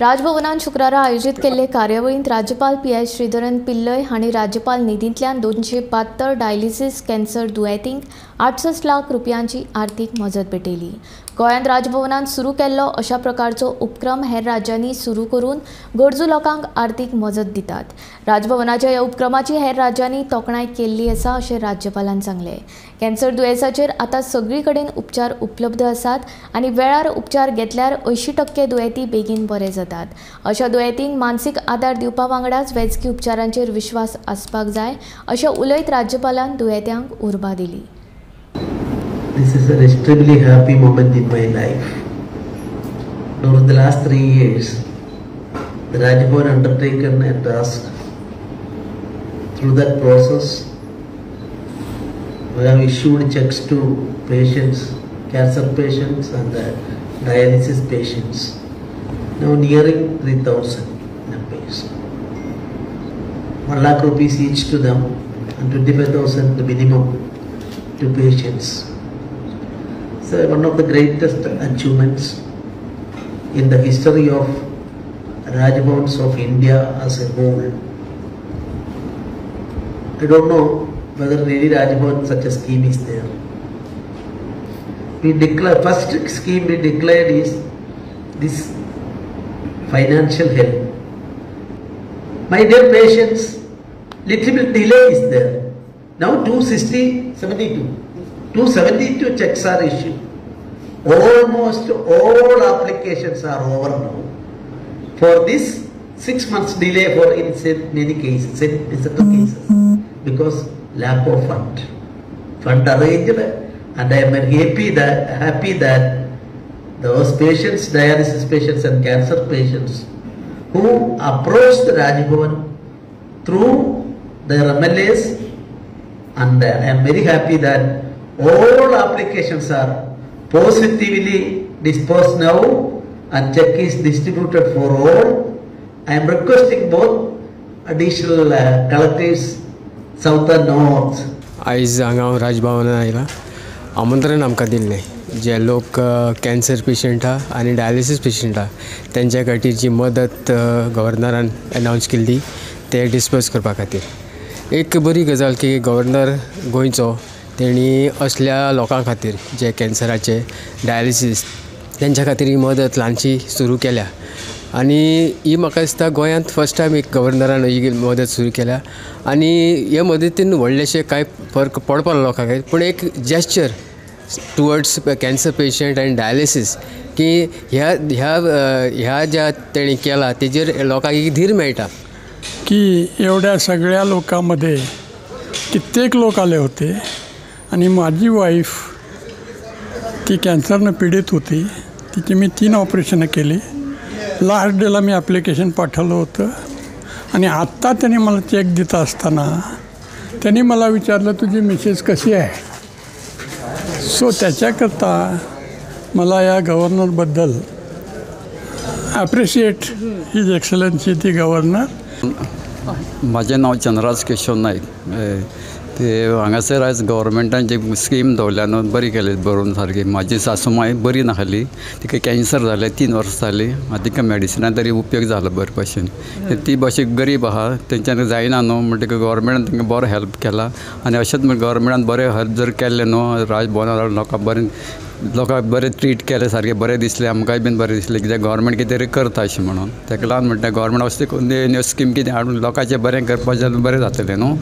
राजभवनात शुक्रारा आयोजित केल्ले कार्यावळींत राज्यपाल पी.एस. श्रीधरन पिल्लय हांणी राज्यपाल निधींतल्यान 272 डायलिसीस कॅन्सर दुयेंतींक 68 लाख रुपयांची आर्थीक मजत भेटयली। गोंयांत राजभवनात सुरू केल्लो अशा प्रकारचो उपक्रम हेर राज्यांनी सुरू करून गरजू लोकांक आर्थीक मजत दितात। राजभवनाच्या ह्या उपक्रमाची हेर राज्यांनी तोखणाय केल्ली आसा अशें राज्यपालान सांगलें। कॅन्सर दुयेंसाचेर आतां सगळी कडेन उपचार उपलब्ध आसात आनी वेळार उपचार घेतल्यार 80% दुयेंती बेगीन बरे जातात। अशा दुयेंतींक मानसीक आदार दिवपा वांगडाच वैजकी उपचारांचेर विश्वास आसपाक जाय अशें उलयत राज्यपालान दुयेंत्यांक उर्बा दिली। This is an extremely happy moment in my life. Over the last 3 years, the Rajbhavan undertaken a task. Through that process, we have issued checks to patients, cancer patients and dialysis patients. Now nearing 3,000 numbers. 1 lakh rupees each to them and 25,000 minimum to patients. So one of the greatest achievements in the history of Rajbhavans of India as a whole. I don't know whether really Rajbhavan such a scheme is there. We declare, first scheme we declared is this financial help. My dear patients, little bit delay is there. Now 272 checks are issued. Almost all applications are over now. For this 6 months delay for in many cases, in certain cases, because lack of fund arranged, and I am happy that those patients, dialysis patients and cancer patients who approached the Rajbhavan through their MLAs, and I am very happy that all applications are positively disposed now and check is distributed for all. I am requesting both additional collectors south and north. आयज हांगा राजभवनान आयला आमंत्रण आमकां दिल्लें जे लोक cancer patient आहा आनी डायलिसीस पेशंट आहा तेंच्या खातीर जी मदत गव्हर्नरान अनाउन्स केल्ली ते डिस्पर्स करपा खातीर एक बरी गजाल की गव्हर्नर गोंयचो तेणी असल्या लोकां खातीर जे कॅन्सराचे डायलिसीस तेंच्या खातीर ही मदत ल्हानशी सुरू केल्या आनी ही म्हाका दिसता गोंयांत फर्स्ट टायम एक गव्हर्नरान ही मदत सुरू केल्या आनी ह्या मदतीन व्हडलेशे कांय फरक पडपा लोकांक पूण एक जेस्चर टुवर्ड्स कॅन्सर पेशंट आनी डायलिसीस की ह्या ज्या तेणी केला तेजेर लोकांक एक धीर मेळटा की एवढ्या सगळ्या लोकांमध्ये कित्येक लोक आले होते आणि माझी वाईफ ती कॅन्सरनं पीडित होती। तिची मी 3 ऑपरेशनं केली। लास्ट डेला मी ॲप्लिकेशन पाठवलं होतं आणि आत्ता त्यांनी मला चेक देत असताना त्यांनी मला विचारलं तुझी मिसेस कशी आहे। सो त्याच्याकरता मला या गव्हर्नरबद्दल ॲप्रिशिएट हिज एक्सलन्सी दी गव्हर्नर। माझे नाव चंद्रराज केशव नाईक ते हांगासर आयज गव्हर्मेंटान जी स्कीम दवरल्या न्हू बरी केली बरोवन सारकी। म्हाजी सासूमाय बरी नासली तिका कॅन्सर जालें 3 वर्सां जालीं आतां तिका मेडिसिना तरी उपयोग जालो बरे भशेन। ती भाशे गरीब आहा तेंच्यानी जायना न्हू म्हणटकीर गव्हर्मेंटान तांकां बरो हेल्प केला आनी अशेंच गव्हर्मेंटान बरें हेल्प जर केलें न्हू राजभवनान लोकांक बरें ट्रीट केलें सारकें बरें दिसलें आमकांय बीन बरें दिसलें कित्याक गव्हर्मेंट कितें तरी करता अशें म्हणून ताका लागून म्हणटा गव्हर्मेंट अशें स्कीम कितें हाडून लोकांचें बरें करपाचें बरें जातलें न्हू।